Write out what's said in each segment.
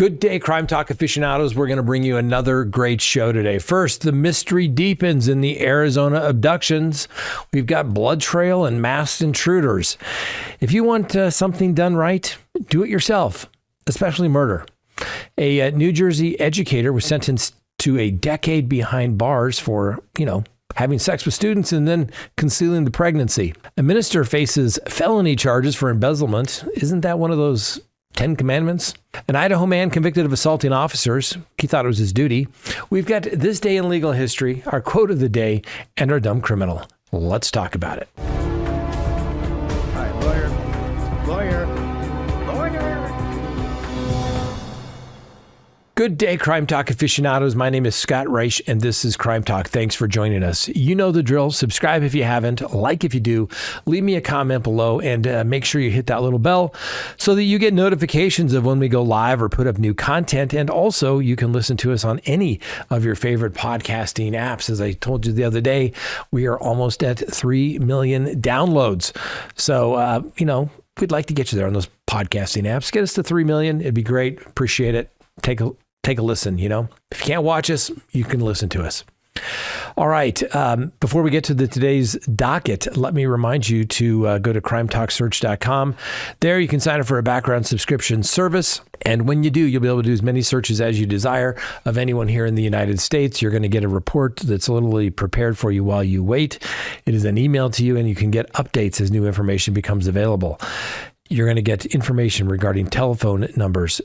Good day, Crime Talk aficionados. We're going to bring you another great show today. First, the mystery deepens in the Arizona abductions. We've got blood trail and masked intruders. If you want something done right, do it yourself, especially murder. A New Jersey educator was sentenced to a decade behind bars for, having sex with students and then concealing the pregnancy. A minister faces felony charges for embezzlement. Isn't that one of those 10 commandments? An Idaho man convicted of assaulting officers. He thought it was his duty. We've got this day in legal history, our quote of the day, and our dumb criminal. Let's talk about it. All right, lawyer. Good day, Crime Talk aficionados. My name is Scott Reich, and this is Crime Talk. Thanks for joining us. You know the drill. Subscribe if you haven't. Like if you do. Leave me a comment below, and make sure you hit that little bell so that you get notifications of when we go live or put up new content. And also, you can listen to us on any of your favorite podcasting apps. As I told you the other day, we are almost at 3 million downloads. So, we'd like to get you there on those podcasting apps. Get us to 3 million. It'd be great. Appreciate it. Take a listen, If you can't watch us, you can listen to us. All right. Before we get to today's docket, let me remind you to go to crimetalksearch.com. There you can sign up for a background subscription service. And when you do, you'll be able to do as many searches as you desire of anyone here in the United States. You're going to get a report that's literally prepared for you while you wait. It is then emailed to you, and you can get updates as new information becomes available. You're going to get information regarding telephone numbers,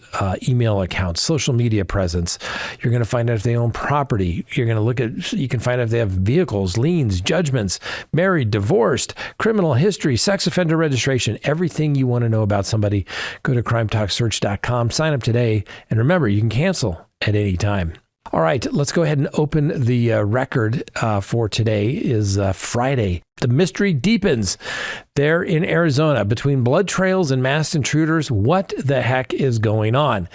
email accounts, social media presence. You're going to find out if they own property. You can find out if they have vehicles, liens, judgments, married, divorced, criminal history, sex offender registration, everything you want to know about somebody. Go to crimetalksearch.com, sign up today, and remember, you can cancel at any time. All right, let's go ahead and open the record for today is Friday. The mystery deepens there in Arizona between blood trails and masked intruders. What the heck is going on?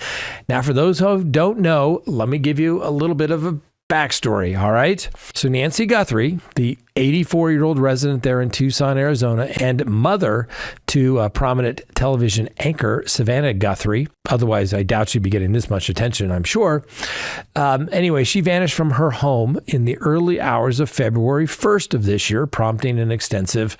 Now, for those who don't know, let me give you a little bit of a backstory, all right? So Nancy Guthrie, the 84-year-old resident there in Tucson, Arizona, and mother to a prominent television anchor, Savannah Guthrie. Otherwise, I doubt she'd be getting this much attention, I'm sure. Anyway, she vanished from her home in the early hours of February 1st of this year, prompting an extensive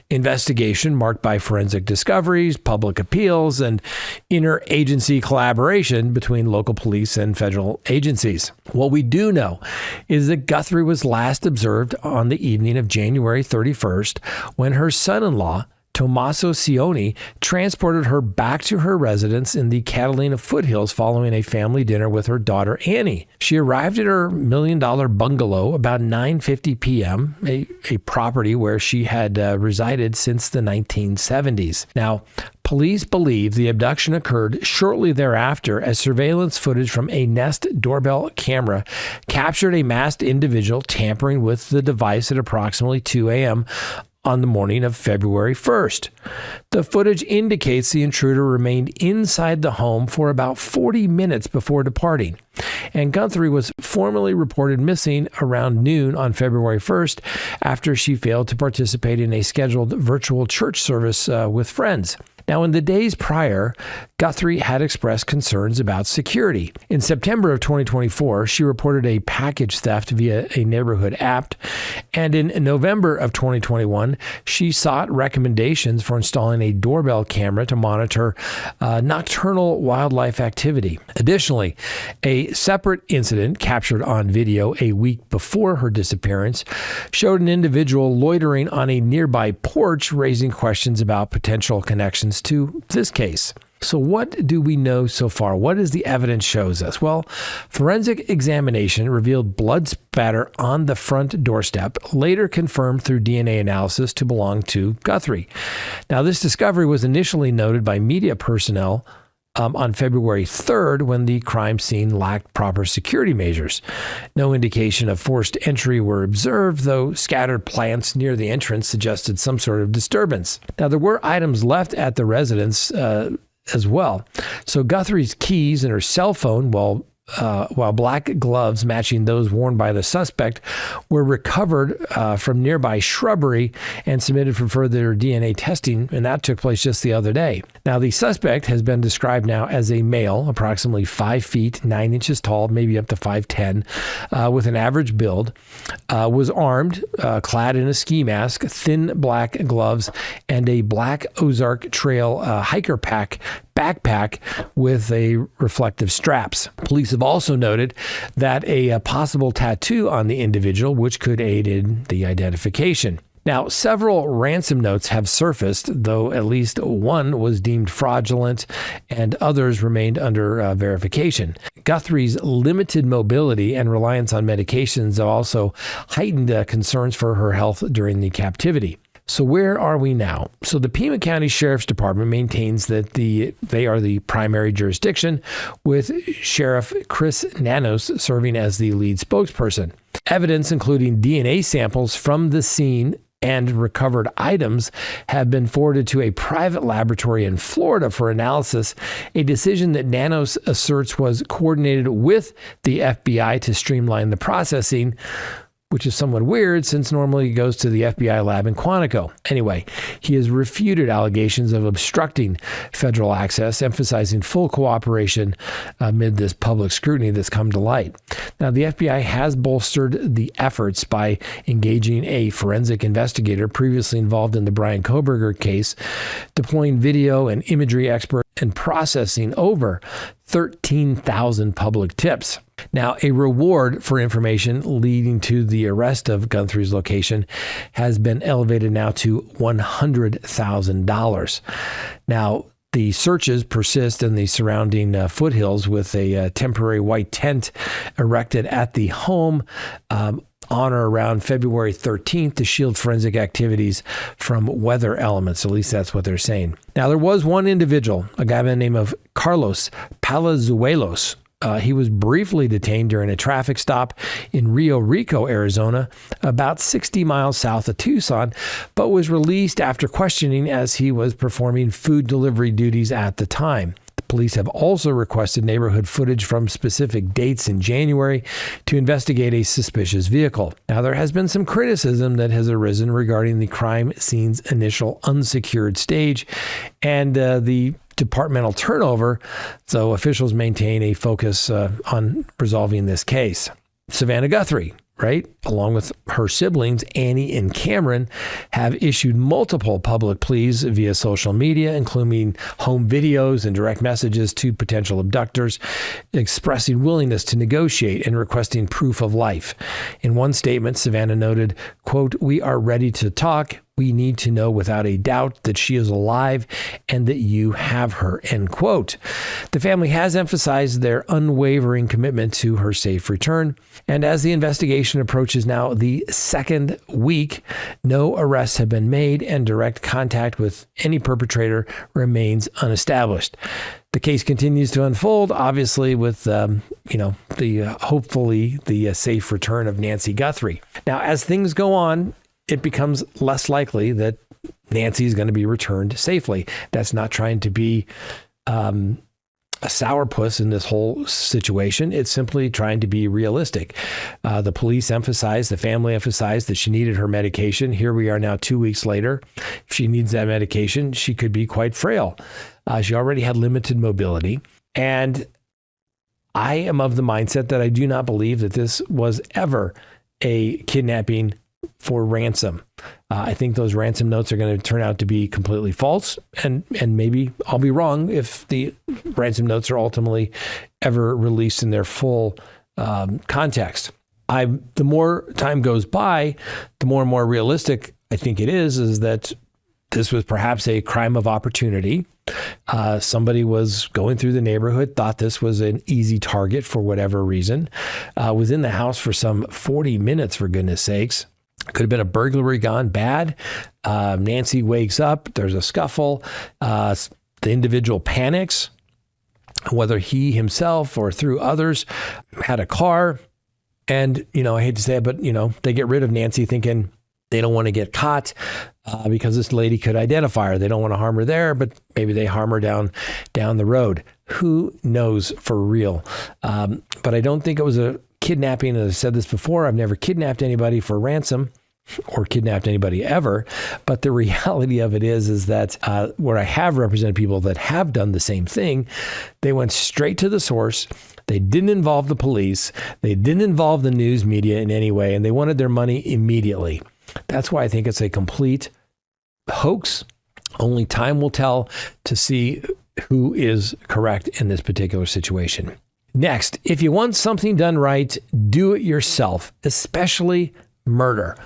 investigation marked by forensic discoveries, public appeals, and interagency collaboration between local police and federal agencies. What we do know is that Guthrie was last observed on the evening of January 31st when her son-in-law, Tommaso Cioni, transported her back to her residence in the Catalina foothills following a family dinner with her daughter, Annie. She arrived at her $1 million bungalow about 9:50 p.m., a property where she had resided since the 1970s. Now, police believe the abduction occurred shortly thereafter as surveillance footage from a Nest doorbell camera captured a masked individual tampering with the device at approximately 2 a.m. on the morning of February 1st. The footage indicates the intruder remained inside the home for about 40 minutes before departing. And Guthrie was formally reported missing around noon on February 1st after she failed to participate in a scheduled virtual church service with friends. Now, in the days prior, Guthrie had expressed concerns about security. In September of 2024, she reported a package theft via a neighborhood app. And in November of 2021, she sought recommendations for installing a doorbell camera to monitor nocturnal wildlife activity. Additionally, a separate incident captured on video a week before her disappearance showed an individual loitering on a nearby porch, raising questions about potential connections to this case. So what do we know so far? What does the evidence shows us? Well, forensic examination revealed blood spatter on the front doorstep, later confirmed through DNA analysis to belong to Guthrie. Now, this discovery was initially noted by media personnel on February 3rd when the crime scene lacked proper security measures. No indication of forced entry were observed, though scattered plants near the entrance suggested some sort of disturbance. Now, there were items left at the residence as well. So Guthrie's keys and her cell phone, while while black gloves matching those worn by the suspect were recovered from nearby shrubbery and submitted for further DNA testing, and that took place just the other day. Now, the suspect has been described now as a male, approximately 5 feet 9 inches tall, maybe up to 5'10", with an average build, was armed, clad in a ski mask, thin black gloves, and a black Ozark Trail hiker backpack with a reflective straps. Police have also noted that a possible tattoo on the individual, which could aid in the identification. Now, several ransom notes have surfaced, though at least one was deemed fraudulent and others remained under verification. Guthrie's limited mobility and reliance on medications have also heightened concerns for her health during the captivity. So where are we now? So the Pima County Sheriff's Department maintains that they are the primary jurisdiction, with Sheriff Chris Nanos serving as the lead spokesperson. Evidence, including DNA samples from the scene and recovered items, have been forwarded to a private laboratory in Florida for analysis, a decision that Nanos asserts was coordinated with the FBI to streamline the processing, which is somewhat weird since normally he goes to the FBI lab in Quantico. Anyway, he has refuted allegations of obstructing federal access, emphasizing full cooperation amid this public scrutiny that's come to light. Now, the FBI has bolstered the efforts by engaging a forensic investigator previously involved in the Brian Kohberger case, deploying video and imagery experts, and processing over 13,000 public tips. Now, a reward for information leading to the arrest of Guthrie's location has been elevated now to $100,000. Now, the searches persist in the surrounding foothills with a temporary white tent erected at the home on or around February 13th to shield forensic activities from weather elements. At least that's what they're saying. Now, there was one individual, a guy by the name of Carlos Palazuelos. He was briefly detained during a traffic stop in Rio Rico, Arizona, about 60 miles south of Tucson, but was released after questioning as he was performing food delivery duties at the time. Police have also requested neighborhood footage from specific dates in January to investigate a suspicious vehicle. Now, there has been some criticism that has arisen regarding the crime scene's initial unsecured stage and the departmental turnover, so officials maintain a focus on resolving this case. Savannah Guthrie, right, along with her siblings, Annie and Cameron, have issued multiple public pleas via social media, including home videos and direct messages to potential abductors, expressing willingness to negotiate and requesting proof of life. In one statement, Savannah noted, quote, "We are ready to talk. We need to know without a doubt that she is alive and that you have her," end quote. The family has emphasized their unwavering commitment to her safe return. And as the investigation approaches now the second week, no arrests have been made and direct contact with any perpetrator remains unestablished. The case continues to unfold, obviously, with, hopefully the safe return of Nancy Guthrie. Now, as things go on, it becomes less likely that Nancy is going to be returned safely. That's not trying to be a sourpuss in this whole situation. It's simply trying to be realistic. The police emphasized, the family emphasized that she needed her medication. Here we are now 2 weeks later. If she needs that medication, she could be quite frail. She already had limited mobility. And I am of the mindset that I do not believe that this was ever a kidnapping for ransom. I think those ransom notes are going to turn out to be completely false, and maybe I'll be wrong if the ransom notes are ultimately ever released in their full context. The more time goes by, the more and more realistic I think it is that this was perhaps a crime of opportunity. Somebody was going through the neighborhood, thought this was an easy target for whatever reason, was in the house for some 40 minutes, for goodness sakes. Could have been a burglary gone bad. Nancy wakes up. There's a scuffle. The individual panics, whether he himself or through others had a car. And, I hate to say it, but, they get rid of Nancy thinking They don't want to get caught because this lady could identify her. They don't want to harm her there, but maybe they harm her down the road. Who knows for real? But I don't think it was a kidnapping. As I said this before, I've never kidnapped anybody for ransom or kidnapped anybody ever. But the reality of it is that where I have represented people that have done the same thing, they went straight to the source. They didn't involve the police. They didn't involve the news media in any way, and they wanted their money immediately. That's why I think it's a complete hoax. Only time will tell to see who is correct in this particular situation. Next, if you want something done right, do it yourself, especially murder.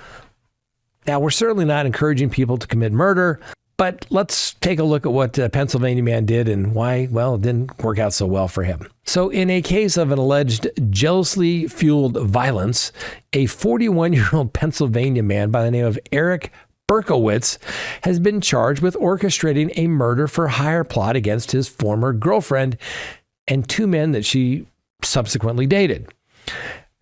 Now, we're certainly not encouraging people to commit murder, but let's take a look at what a Pennsylvania man did and why, well, it didn't work out so well for him. So in a case of an alleged jealously fueled violence, a 41-year-old Pennsylvania man by the name of Eric Berkowitz has been charged with orchestrating a murder for hire plot against his former girlfriend and two men that she subsequently dated.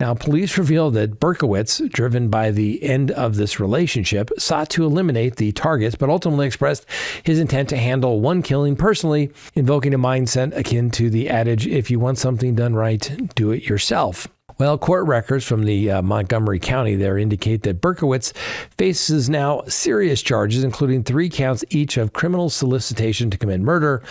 Now, police revealed that Berkowitz, driven by the end of this relationship, sought to eliminate the targets, but ultimately expressed his intent to handle one killing personally, invoking a mindset akin to the adage, if you want something done right, do it yourself. Well, court records from the Montgomery County there indicate that Berkowitz faces now serious charges, including 3 counts each of criminal solicitation to commit murder,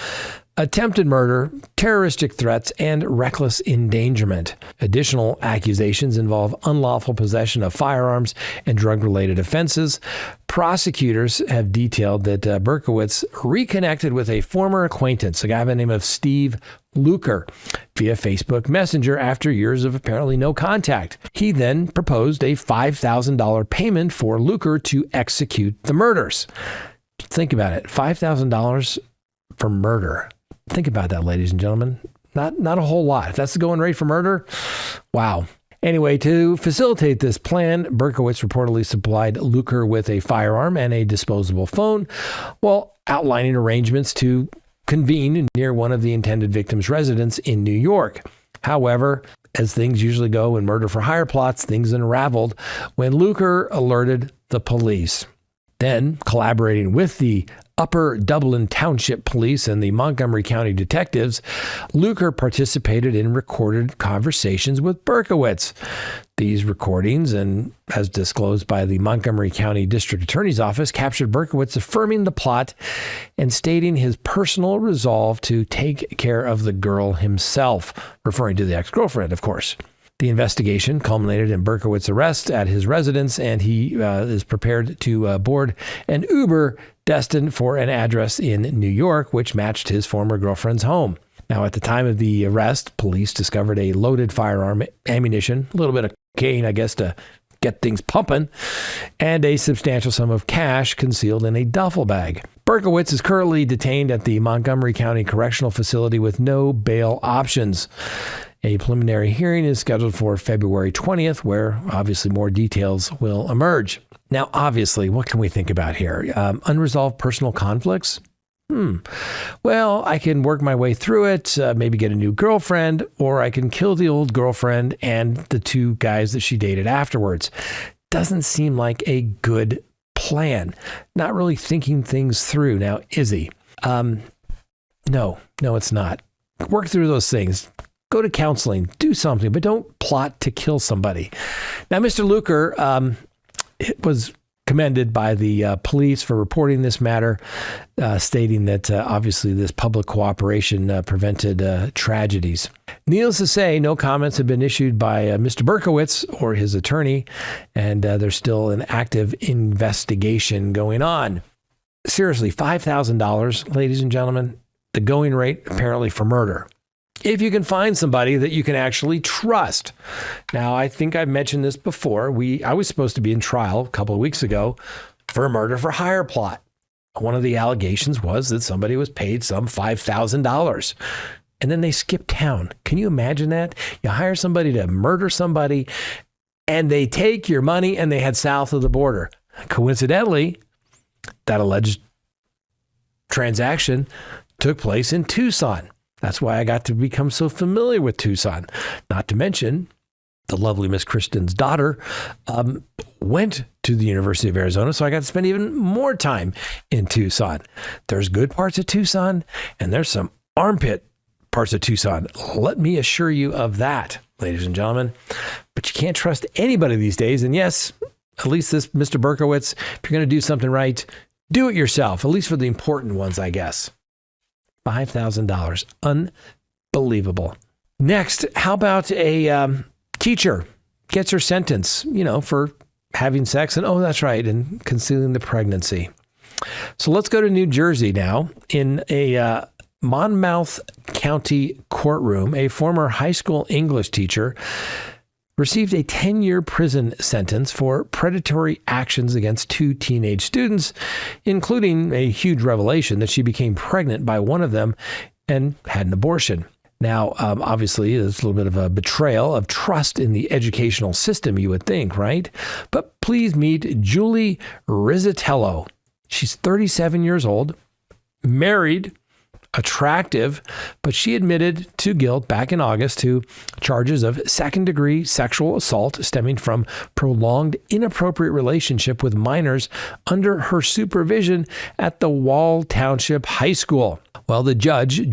attempted murder, terroristic threats, and reckless endangerment. Additional accusations involve unlawful possession of firearms and drug-related offenses. Prosecutors have detailed that Berkowitz reconnected with a former acquaintance, a guy by the name of Steve Luker, via Facebook Messenger after years of apparently no contact. He then proposed a $5,000 payment for Luker to execute the murders. Think about it, $5,000 for murder. Think about that, ladies and gentlemen. Not a whole lot. If that's the going rate for murder, wow. Anyway, to facilitate this plan, Berkowitz reportedly supplied Luker with a firearm and a disposable phone while outlining arrangements to convene near one of the intended victim's residence in New York. However, as things usually go in murder for hire plots, things unraveled when Luker alerted the police. Then, collaborating with the Upper Dublin Township Police and the Montgomery County detectives, Luker participated in recorded conversations with Berkowitz. These recordings, and as disclosed by the Montgomery County District Attorney's Office, captured Berkowitz affirming the plot and stating his personal resolve to take care of the girl himself, referring to the ex-girlfriend, of course. The investigation culminated in Berkowitz's arrest at his residence, and he is prepared to board an Uber destined for an address in New York, which matched his former girlfriend's home. Now, at the time of the arrest, police discovered a loaded firearm, ammunition, a little bit of cocaine, I guess, to get things pumping, and a substantial sum of cash concealed in a duffel bag. Berkowitz is currently detained at the Montgomery County Correctional Facility with no bail options. A preliminary hearing is scheduled for February 20th, where obviously more details will emerge. Now, obviously, what can we think about here? Unresolved personal conflicts? Well, I can work my way through it, maybe get a new girlfriend, or I can kill the old girlfriend and the 2 guys that she dated afterwards. Doesn't seem like a good plan. Not really thinking things through. Now, is he? No, it's not. Work through those things. Go to counseling, do something, but don't plot to kill somebody. Now, Mr. Luker was commended by the police for reporting this matter, stating that obviously this public cooperation prevented tragedies. Needless to say, no comments have been issued by Mr. Berkowitz or his attorney, and there's still an active investigation going on. Seriously, $5,000, ladies and gentlemen, the going rate apparently for murder. If you can find somebody that you can actually trust. Now, I think I've mentioned this before. I was supposed to be in trial a couple of weeks ago for a murder for hire plot. One of the allegations was that somebody was paid some $5,000 and then they skipped town. Can you imagine that? You hire somebody to murder somebody and they take your money and they head south of the border. Coincidentally, that alleged transaction took place in Tucson. That's why I got to become so familiar with Tucson. Not to mention, The lovely Miss Kristen's daughter went to the University of Arizona, so I got to spend even more time in Tucson. There's good parts of Tucson, and there's some armpit parts of Tucson. Let me assure you of that, ladies and gentlemen. But you can't trust anybody these days. And yes, at least this Mr. Berkowitz, if you're going to do something right, do it yourself, at least for the important ones, I guess. $5,000. Unbelievable. Next, how about a teacher gets her sentence, for having sex and, oh, that's right, and concealing the pregnancy. So let's go to New Jersey now. In a Monmouth County courtroom, a former high school English teacher received a 10-year prison sentence for predatory actions against 2 teenage students, including a huge revelation that she became pregnant by one of them and had an abortion. Now, obviously, it's a little bit of a betrayal of trust in the educational system, you would think, right? But please meet Julie Rizzatello. She's 37 years old, married, attractive, but she admitted to guilt back in August to charges of second-degree sexual assault stemming from prolonged inappropriate relationship with minors under her supervision at the Wall Township High School. Well, the Judge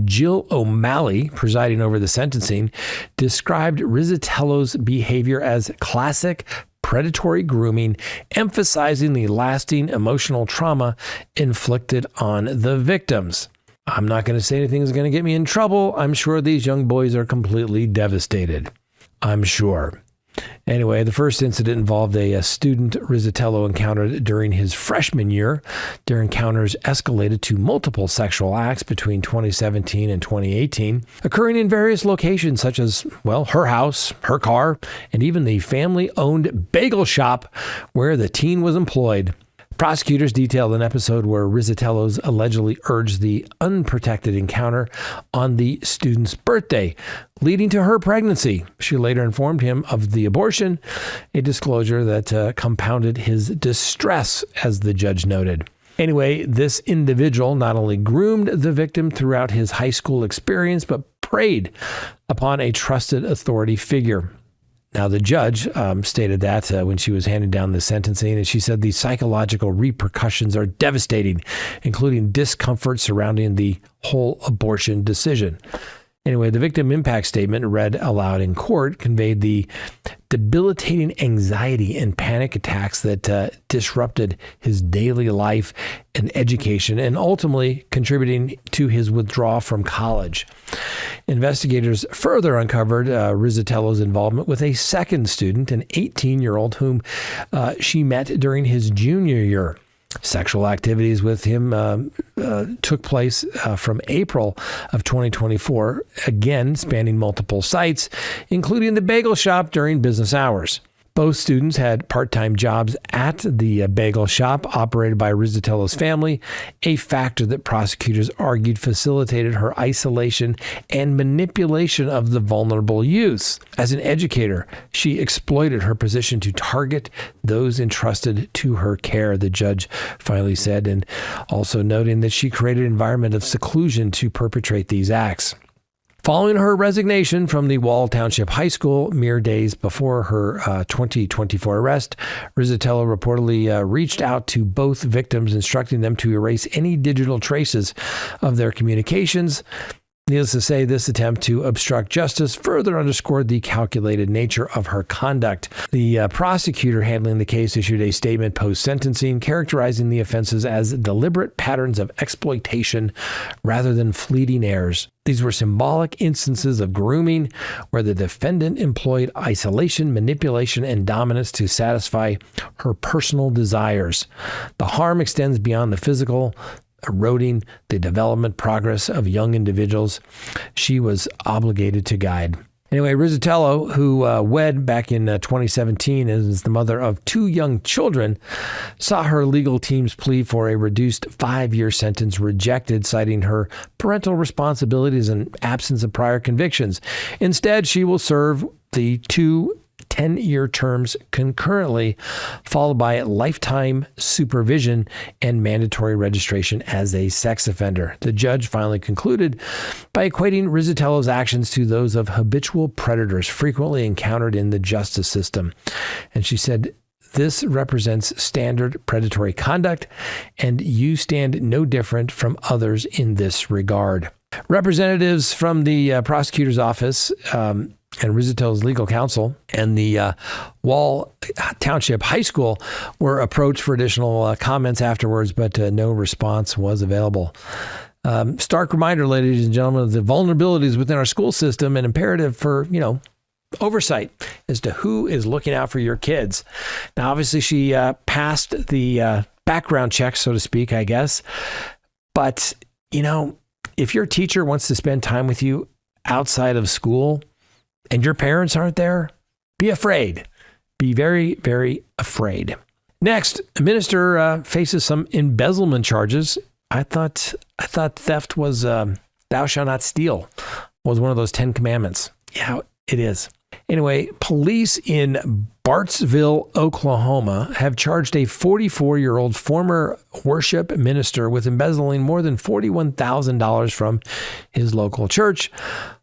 Jill O'Malley, presiding over the sentencing, described Rizzatello's behavior as classic predatory grooming, emphasizing the lasting emotional trauma inflicted on the victims. I'm not going to say anything that's going to get me in trouble. I'm sure these young boys are completely devastated. I'm sure. Anyway, the first incident involved a student Rizzatello encountered during his freshman year. Their encounters escalated to multiple sexual acts between 2017 and 2018, occurring in various locations such as, her house, her car, and even the family-owned bagel shop where the teen was employed. Prosecutors detailed an episode where Rizzatello's allegedly urged the unprotected encounter on the student's birthday, leading to her pregnancy. She later informed him of the abortion, a disclosure that compounded his distress, as the judge noted. Anyway, this individual not only groomed the victim throughout his high school experience, but preyed upon a trusted authority figure. Now, the judge stated that when she was handing down the sentencing, and she said the psychological repercussions are devastating, including discomfort surrounding the whole abortion decision. Anyway, the victim impact statement read aloud in court conveyed the debilitating anxiety and panic attacks that disrupted his daily life and education, and ultimately contributing to his withdrawal from college. Investigators further uncovered Rizzatello's involvement with a second student, an 18-year-old whom she met during his junior year. Sexual activities with him took place from April of 2024, again spanning multiple sites, including the bagel shop during business hours. Both students had part-time jobs at the bagel shop operated by Rizzatello's family, a factor that prosecutors argued facilitated her isolation and manipulation of the vulnerable youth. As an educator, she exploited her position to target those entrusted to her care, the judge finally said, and also noting that she created an environment of seclusion to perpetrate these acts. Following her resignation from the Wall Township High School mere days before her 2024 arrest, Rizzatello reportedly reached out to both victims, instructing them to erase any digital traces of their communications. Needless to say, this attempt to obstruct justice further underscored the calculated nature of her conduct. The prosecutor handling the case issued a statement post-sentencing characterizing the offenses as deliberate patterns of exploitation rather than fleeting errors. These were symbolic instances of grooming where the defendant employed isolation, manipulation, and dominance to satisfy her personal desires. The harm extends beyond the physical, eroding the development progress of young individuals she was obligated to guide. Anyway, Rizzatello, who wed back in 2017 and is the mother of 2 young children, saw her legal team's plea for a reduced 5-year sentence rejected, citing her parental responsibilities and absence of prior convictions. Instead, she will serve the 2 10-year terms concurrently, followed by lifetime supervision and mandatory registration as a sex offender. The judge finally concluded by equating Rizzitello's actions to those of habitual predators frequently encountered in the justice system. And she said, "This represents standard predatory conduct, and you stand no different from others in this regard." Representatives from the prosecutor's office and Rizzitello's legal counsel and the Wall Township High School were approached for additional comments afterwards, but no response was available. Stark reminder, ladies and gentlemen, of the vulnerabilities within our school system and imperative for, oversight as to who is looking out for your kids. Now, obviously, she passed the background check, so to speak, I guess. But, if your teacher wants to spend time with you outside of school and your parents aren't there, be afraid. Be very, very afraid. Next, a minister faces some embezzlement charges. I thought theft was thou shalt not steal was one of those 10 commandments. Yeah, it is. Anyway, police in Bartsville, Oklahoma, have charged a 44-year-old former worship minister with embezzling more than $41,000 from his local church,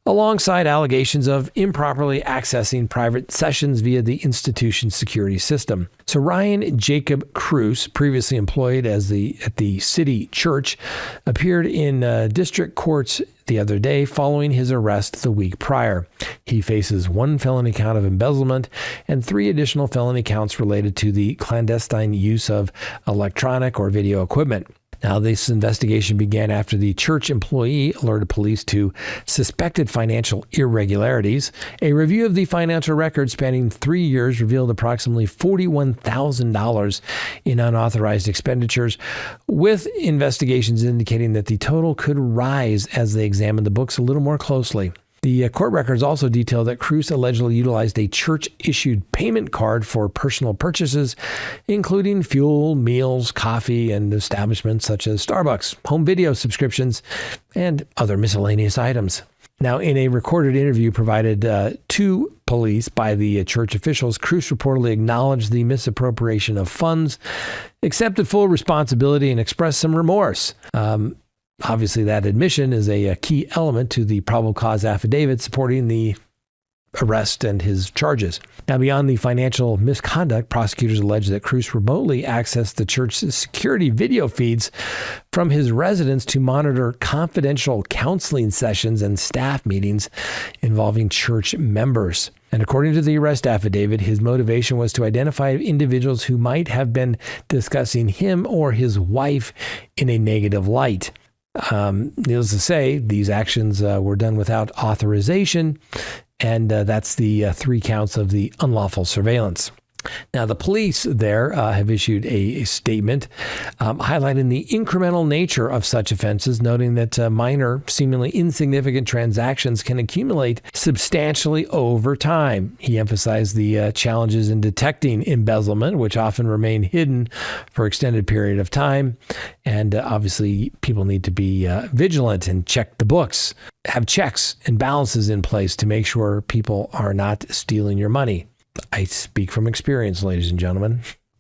alongside allegations of improperly accessing private sessions via the institution's security system. So Ryan Jacob Cruz, previously employed at the city church, appeared in district courts the other day following his arrest the week prior. He faces 1 felony count of embezzlement and 3 additional felony counts related to the clandestine use of electronic or video equipment. Now, this investigation began after the church employee alerted police to suspected financial irregularities. A review of the financial records spanning 3 years revealed approximately $41,000 in unauthorized expenditures, with investigations indicating that the total could rise as they examined the books a little more closely. The court records also detail that Cruz allegedly utilized a church-issued payment card for personal purchases, including fuel, meals, coffee, and establishments such as Starbucks, home video subscriptions, and other miscellaneous items. Now, in a recorded interview provided to police by the church officials, Cruz reportedly acknowledged the misappropriation of funds, accepted full responsibility, and expressed some remorse. Obviously, that admission is a key element to the probable cause affidavit supporting the arrest and his charges. Now, beyond the financial misconduct, prosecutors allege that Cruz remotely accessed the church's security video feeds from his residence to monitor confidential counseling sessions and staff meetings involving church members. And according to the arrest affidavit, his motivation was to identify individuals who might have been discussing him or his wife in a negative light. Needless to say, these actions were done without authorization, and that's the 3 counts of the unlawful surveillance. Now, the police there have issued a statement highlighting the incremental nature of such offenses, noting that minor, seemingly insignificant transactions can accumulate substantially over time. He emphasized the challenges in detecting embezzlement, which often remain hidden for extended period of time. And obviously, people need to be vigilant and check the books, have checks and balances in place to make sure people are not stealing your money. I speak from experience, ladies and gentlemen.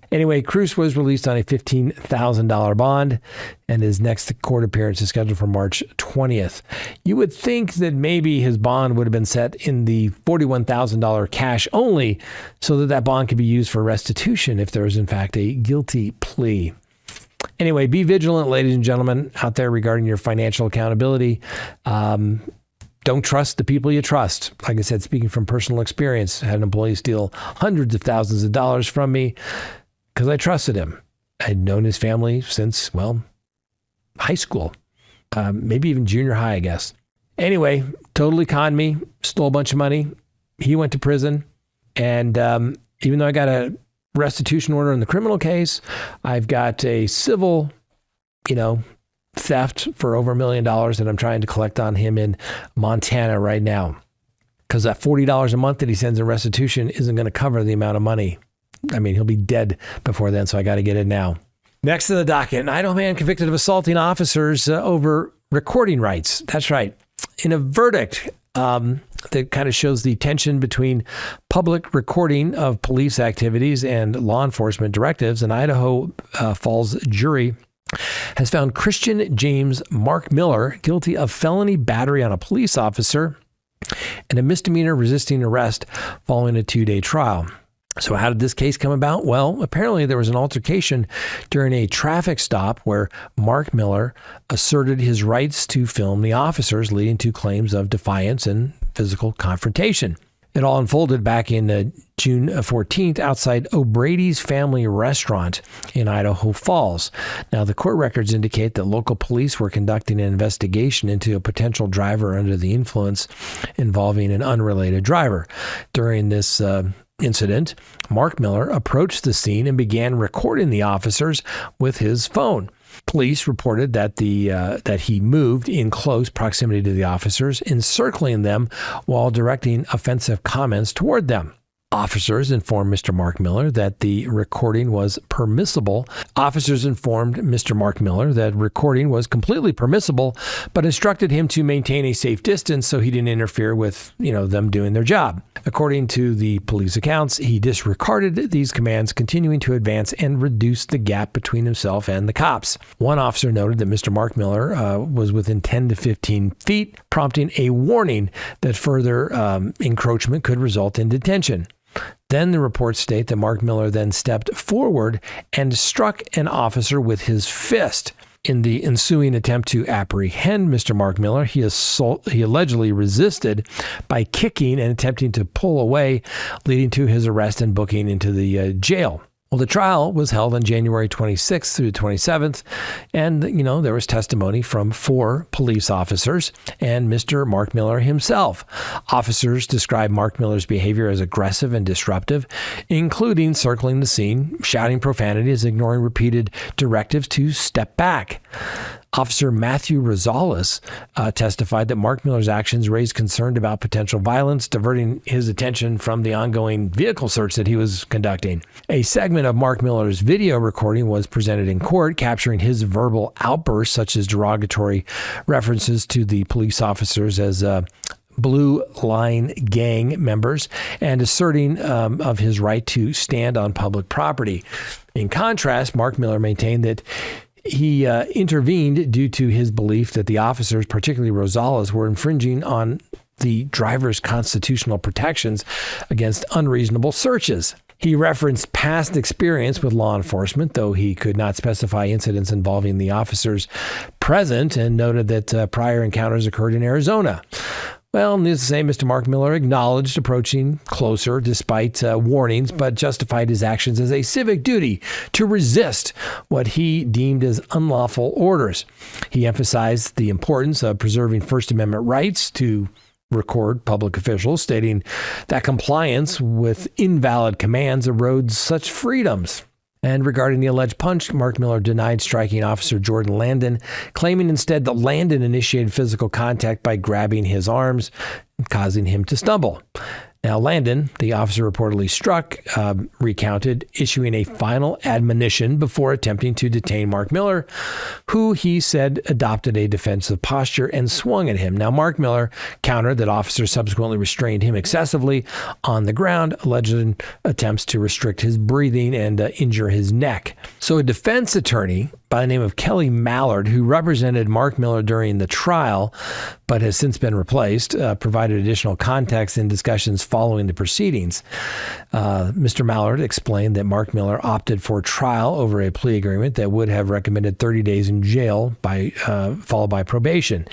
Anyway, Cruz was released on a $15,000 bond, and his next court appearance is scheduled for March 20th. You would think that maybe his bond would have been set in the $41,000 cash only, so that bond could be used for restitution if there was, in fact, a guilty plea. Anyway, be vigilant, ladies and gentlemen, out there regarding your financial accountability. Don't trust the people you trust. Like I said, speaking from personal experience, I had an employee steal hundreds of thousands of dollars from me because I trusted him. I'd known his family since, high school, maybe even junior high, I guess. Anyway, totally conned me, stole a bunch of money. He went to prison. And even though I got a restitution order in the criminal case, I've got a civil, theft for over $1 million that I'm trying to collect on him in Montana right now. Because that $40 a month that he sends in restitution isn't going to cover the amount of money. I mean, he'll be dead before then, so I got to get it now. Next to the docket, an Idaho man convicted of assaulting officers over recording rights. That's right. In a verdict that kind of shows the tension between public recording of police activities and law enforcement directives. An Idaho Falls jury has found Christian James Mark Miller guilty of felony battery on a police officer and a misdemeanor resisting arrest following a 2-day trial. So how did this case come about? Well, apparently there was an altercation during a traffic stop where Mark Miller asserted his rights to film the officers, leading to claims of defiance and physical confrontation. It all unfolded back in June 14th outside O'Brady's Family Restaurant in Idaho Falls. Now, the court records indicate that local police were conducting an investigation into a potential driver under the influence involving an unrelated driver. During this incident, Mark Miller approached the scene and began recording the officers with his phone. Police reported that that he moved in close proximity to the officers, encircling them while directing offensive comments toward them. Officers informed Mr. Mark Miller that the recording was permissible. Officers informed Mr. Mark Miller that recording was completely permissible, but instructed him to maintain a safe distance so he didn't interfere with, them doing their job. According to the police accounts, he disregarded these commands, continuing to advance and reduce the gap between himself and the cops. One officer noted that Mr. Mark Miller was within 10 to 15 feet, prompting a warning that further encroachment could result in detention. Then the reports state that Mark Miller then stepped forward and struck an officer with his fist. In the ensuing attempt to apprehend Mr. Mark Miller, he allegedly resisted by kicking and attempting to pull away, leading to his arrest and booking into the jail. Well, the trial was held on January 26th through 27th, and, there was testimony from 4 police officers and Mr. Mark Miller himself. Officers described Mark Miller's behavior as aggressive and disruptive, including circling the scene, shouting profanities, ignoring repeated directives to step back. Officer Matthew Rosales testified that Mark Miller's actions raised concern about potential violence, diverting his attention from the ongoing vehicle search that he was conducting. A segment of Mark Miller's video recording was presented in court, capturing his verbal outbursts, such as derogatory references to the police officers as Blue Line Gang members, and asserting of his right to stand on public property. In contrast, Mark Miller maintained that he intervened due to his belief that the officers, particularly Rosales, were infringing on the driver's constitutional protections against unreasonable searches. He referenced past experience with law enforcement, though he could not specify incidents involving the officers present, and noted that prior encounters occurred in Arizona. Well, needless to say, Mr. Mark Miller acknowledged approaching closer despite warnings, but justified his actions as a civic duty to resist what he deemed as unlawful orders. He emphasized the importance of preserving First Amendment rights to record public officials, stating that compliance with invalid commands erodes such freedoms. And regarding the alleged punch, Mark Miller denied striking Officer Jordan Landon, claiming instead that Landon initiated physical contact by grabbing his arms, causing him to stumble. Now, Landon, the officer reportedly struck, recounted issuing a final admonition before attempting to detain Mark Miller, who he said adopted a defensive posture and swung at him. Now, Mark Miller countered that officers subsequently restrained him excessively on the ground, alleging attempts to restrict his breathing and injure his neck. So a defense attorney by the name of Kelly Mallard, who represented Mark Miller during the trial, but has since been replaced, provided additional context in discussions following the proceedings. Mr. Mallard explained that Mark Miller opted for trial over a plea agreement that would have recommended 30 days in jail followed by probation.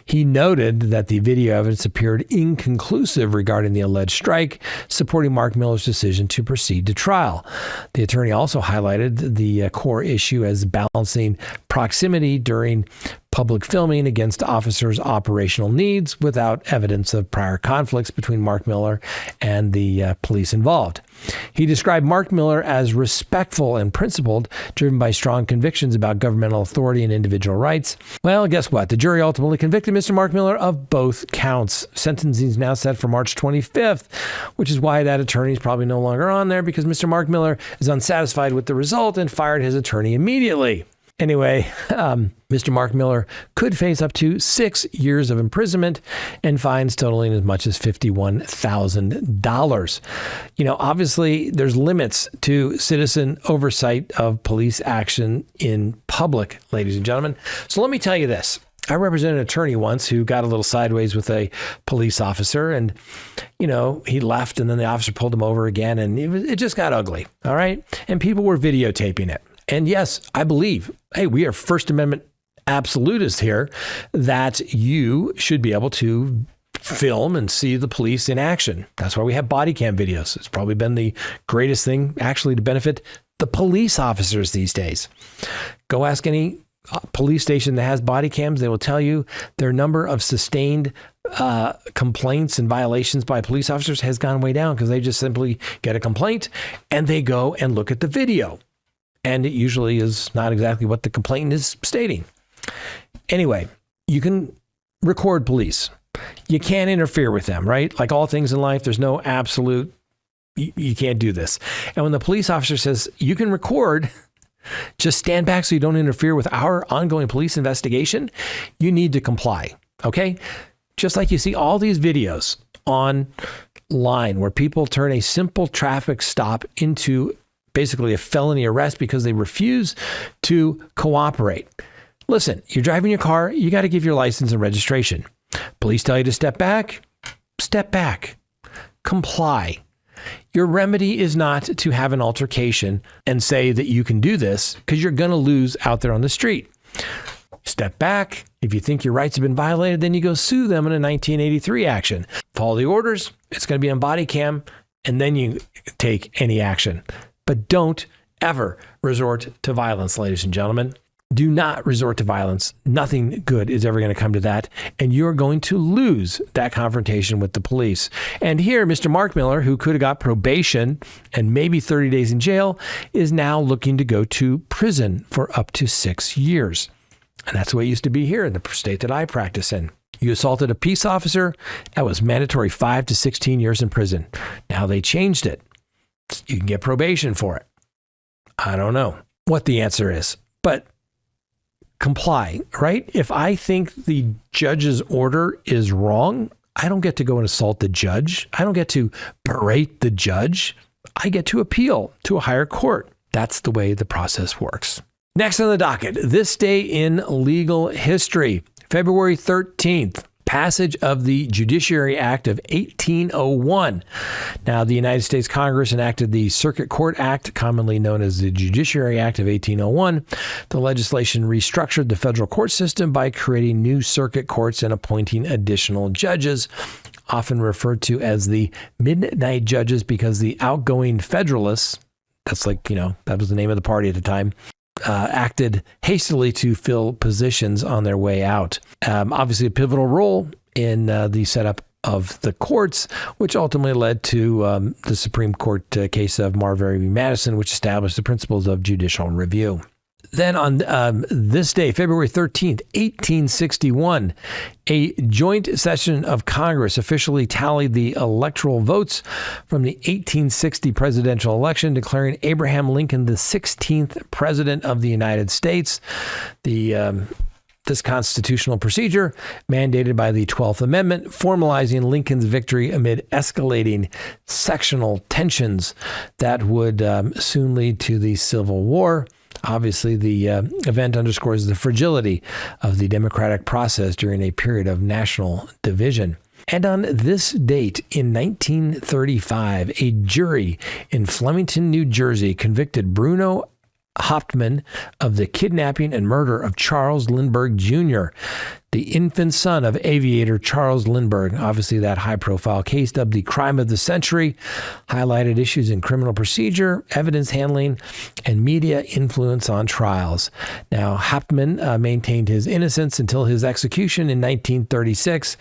He noted that the video evidence appeared inconclusive regarding the alleged strike, supporting Mark Miller's decision to proceed to trial. The attorney also highlighted the core issue as balancing proximity during public filming against officers' operational needs without evidence of prior conflicts between Mark Miller and the police involved. He described Mark Miller as respectful and principled, driven by strong convictions about governmental authority and individual rights. Well, guess what? The jury ultimately convicted Mr. Mark Miller of both counts. Sentencing is now set for March 25th, which is why that attorney is probably no longer on there, because Mr. Mark Miller is unsatisfied with the result and fired his attorney immediately. Anyway, Mr. Mark Miller could face up to 6 years of imprisonment and fines totaling as much as $51,000. Obviously, there's limits to citizen oversight of police action in public, ladies and gentlemen. So let me tell you this. I represented an attorney once who got a little sideways with a police officer, and, he left, and then the officer pulled him over again, and it just got ugly. All right. And people were videotaping it. And yes, I believe, hey, we are First Amendment absolutists here, that you should be able to film and see the police in action. That's why we have body cam videos. It's probably been the greatest thing actually to benefit the police officers these days. Go ask any police station that has body cams. They will tell you their number of sustained complaints and violations by police officers has gone way down because they just simply get a complaint and they go and look at the video. And it usually is not exactly what the complainant is stating. Anyway, you can record police. You can't interfere with them, right? Like all things in life, there's no absolute, you can't do this. And when the police officer says, you can record, just stand back so you don't interfere with our ongoing police investigation, you need to comply, okay? Just like you see all these videos online where people turn a simple traffic stop into basically a felony arrest because they refuse to cooperate. Listen, you're driving your car, you got to give your license and registration. Police tell you to step back, comply. Your remedy is not to have an altercation and say that you can do this because you're going to lose out there on the street. Step back. If you think your rights have been violated, then you go sue them in a 1983 action. Follow the orders. It's going to be on body cam, and then you take any action. But don't ever resort to violence, ladies and gentlemen. Do not resort to violence. Nothing good is ever going to come to that. And you're going to lose that confrontation with the police. And here, Mr. Mark Miller, who could have got probation and maybe 30 days in jail, is now looking to go to prison for up to 6 years. And that's the way it used to be here in the state that I practice in. You assaulted a peace officer, that was mandatory 5 to 16 years in prison. Now they changed it. You can get probation for it. I don't know what the answer is, but comply, right? If I think the judge's order is wrong, I don't get to go and assault the judge. I don't get to berate the judge. I get to appeal to a higher court. That's the way the process works. Next on the docket, this day in legal history, February 13th. Passage of the Judiciary Act of 1801. Now, the United States Congress enacted the Circuit Court Act, commonly known as the Judiciary Act of 1801. The legislation restructured the federal court system by creating new circuit courts and appointing additional judges, often referred to as the midnight judges because the outgoing Federalists, that's like, that was the name of the party at the time, acted hastily to fill positions on their way out. Obviously, a pivotal role in the setup of the courts, which ultimately led to the Supreme Court case of Marbury v. Madison, which established the principles of judicial review. Then on this day, February 13th, 1861, a joint session of Congress officially tallied the electoral votes from the 1860 presidential election, declaring Abraham Lincoln the 16th president of the United States. This constitutional procedure, mandated by the 12th Amendment, formalizing Lincoln's victory amid escalating sectional tensions that would soon lead to the Civil War. Obviously, the event underscores the fragility of the democratic process during a period of national division. And on this date in 1935, a jury in Flemington, New Jersey, convicted Bruno Hauptmann of the kidnapping and murder of Charles Lindbergh Jr., the infant son of aviator Charles Lindbergh. Obviously, that high-profile case, dubbed the crime of the century, highlighted issues in criminal procedure, evidence handling, and media influence on trials. Now, Hauptmann maintained his innocence until his execution in 1936,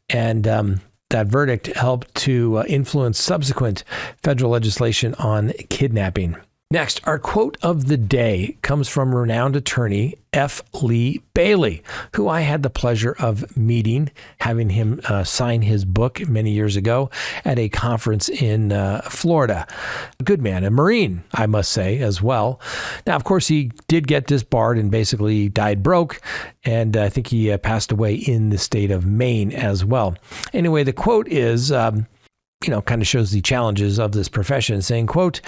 and that verdict helped to influence subsequent federal legislation on kidnapping. Next, our quote of the day comes from renowned attorney F. Lee Bailey, who I had the pleasure of meeting, having him sign his book many years ago at a conference in Florida. A good man, a Marine, I must say, as well. Now, of course, he did get disbarred and basically died broke, and I think he passed away in the state of Maine as well. Anyway, the quote is... kind of shows the challenges of this profession, saying, quote,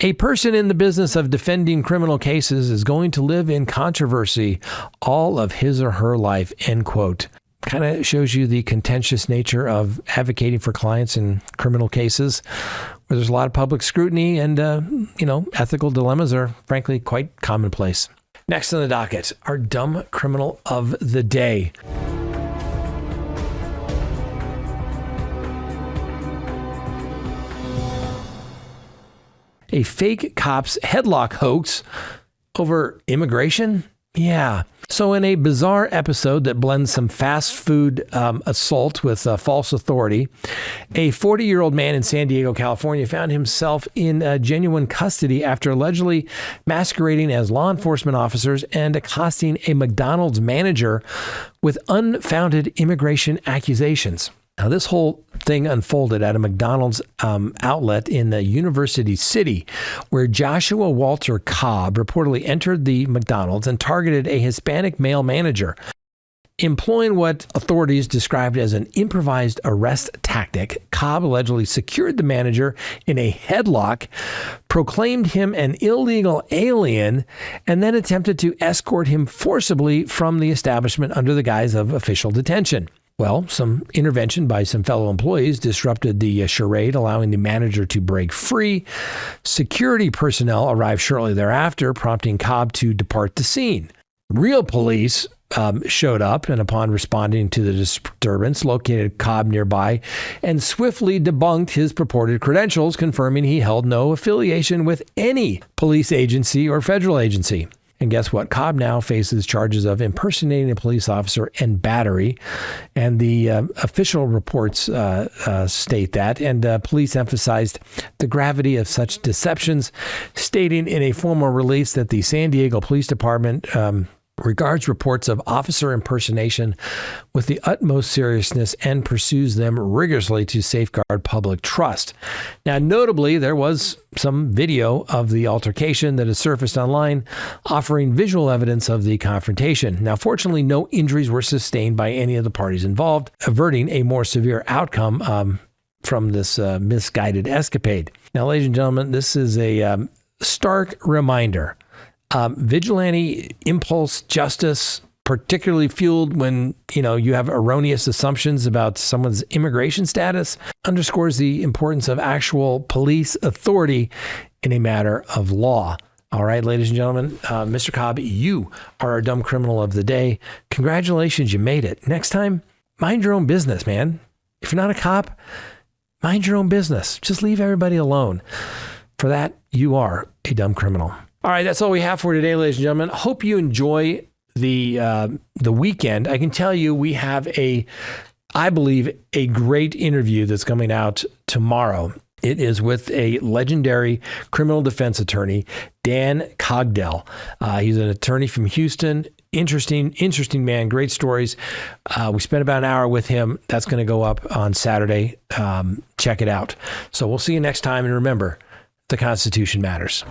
"A person in the business of defending criminal cases is going to live in controversy all of his or her life," end quote. Kind of shows you the contentious nature of advocating for clients in criminal cases, where there's a lot of public scrutiny and, ethical dilemmas are frankly quite commonplace. Next on the docket, our dumb criminal of the day. A fake cop's headlock hoax over immigration? Yeah. So in a bizarre episode that blends some fast food assault with false authority, a 40-year-old man in San Diego, California found himself in genuine custody after allegedly masquerading as law enforcement officers and accosting a McDonald's manager with unfounded immigration accusations. Now, this whole thing unfolded at a McDonald's outlet in the University City, where Joshua Walter Cobb reportedly entered the McDonald's and targeted a Hispanic male manager. Employing what authorities described as an improvised arrest tactic, Cobb allegedly secured the manager in a headlock, proclaimed him an illegal alien, and then attempted to escort him forcibly from the establishment under the guise of official detention. Well, some intervention by some fellow employees disrupted the charade, allowing the manager to break free. Security personnel arrived shortly thereafter, prompting Cobb to depart the scene. Real police showed up, and upon responding to the disturbance, located Cobb nearby and swiftly debunked his purported credentials, confirming he held no affiliation with any police agency or federal agency. And guess what? Cobb now faces charges of impersonating a police officer and battery. And the official reports state that. And police emphasized the gravity of such deceptions, stating in a formal release that the San Diego Police Department regards reports of officer impersonation with the utmost seriousness and pursues them rigorously to safeguard public trust. Now, notably, there was some video of the altercation that has surfaced online, offering visual evidence of the confrontation. Now, fortunately, no injuries were sustained by any of the parties involved, averting a more severe outcome from this misguided escapade. Now, ladies and gentlemen, this is a stark reminder. Vigilante impulse justice, particularly fueled when, you have erroneous assumptions about someone's immigration status, underscores the importance of actual police authority in a matter of law. All right, ladies and gentlemen, Mr. Cobb, you are our dumb criminal of the day. Congratulations, you made it. Next time, mind your own business, man. If you're not a cop, mind your own business. Just leave everybody alone. For that, you are a dumb criminal. All right, that's all we have for today, ladies and gentlemen. Hope you enjoy the weekend. I can tell you we have I believe, a great interview that's coming out tomorrow. It is with a legendary criminal defense attorney, Dan Cogdell. He's an attorney from Houston. Interesting man. Great stories. We spent about an hour with him. That's going to go up on Saturday. Check it out. So we'll see you next time. And remember, the Constitution matters.